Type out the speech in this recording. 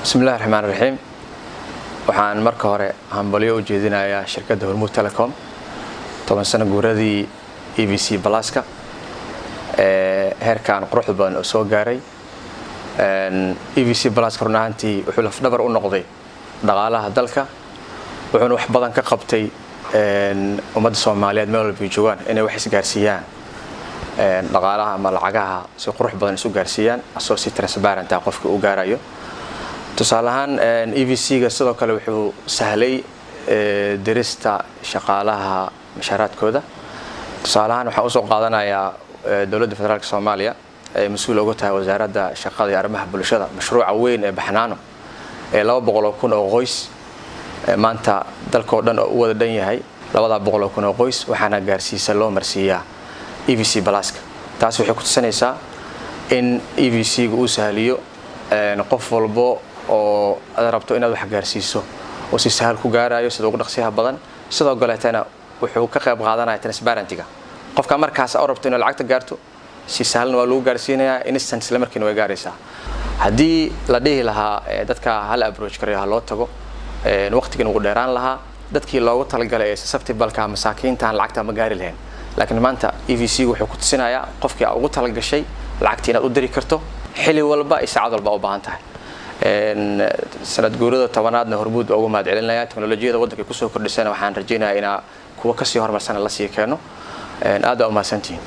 بسم الله الرحمن الرحيم waxaan marka hore hambalyo u jeedinayaa shirkadda Hormuud Telecom 10 sano guuradii EVC Plus-ka heerkan quruxda badan oo soo gaaray EVC Plus runtii wuxuu laf dhabar u noqday dhaqaalaha dalka wuxuuna wax badan ka qabtay ummadda Soomaaliyeed meel walba joogaan inay wax isgaarsiiyaan dhaqaalaha ama lacagaha si qurux badan isu gaarsiiyaan asoo si transparent ah qofka u gaarayo tusaalahan EVC-ga sidoo kale wuxuu sahlay dirista shaqaalaha mushaaraadkooda tusaalahan waxaan u soo qaadanayaa dawladda federaalka Soomaaliya ee mas'uul uga tahay wasaaradda shaqada iyo arrimaha bulshada mashruuca weyn ee baxnaano ee 200,000 oo qoys maanta dalka oo dhan oo wada dhan yahay 200,000 oo qoys waxaana gaarsiisa loo marsiiyaa EVC Plus-ka taas waxay ku tusinaysaa in EVC-gu uu sahliyo qof walbo oo aad rabto inaad wax gaarsiiso oo si sahal ku gaarayo sida ugu dhaqsiyaha badan sidoo kaleetana wuxuu ka qayb qaadanayaa transparency-ga qofka markaas oo rabto inaad lacagta gaarto si sahlan waa lagu gaarsiinayaa instant isla markiina way gaaraysaa haddii la dhihi lahaa dadka hal approach kariyo loo tago waqtigan ugu dheeraan lahaa dadkii loogu talagalay ee susceptible-ka masaakiinta aan lacagta ma gaari lahayn laakiin maanta EVC wuxuu ku tusinayaa qofkii ugu talagashay lacagta inaad u diri karto xilli walba iyo saacad walba u baahan tahay sanad guurada 10aadna Hormuud ugu mahad celinaya teknolojiyada waddanka ku soo kordhisana waxaan rajaynayaa in kuwa ka sii horumarsan la sii keeno aad u mahadsantiin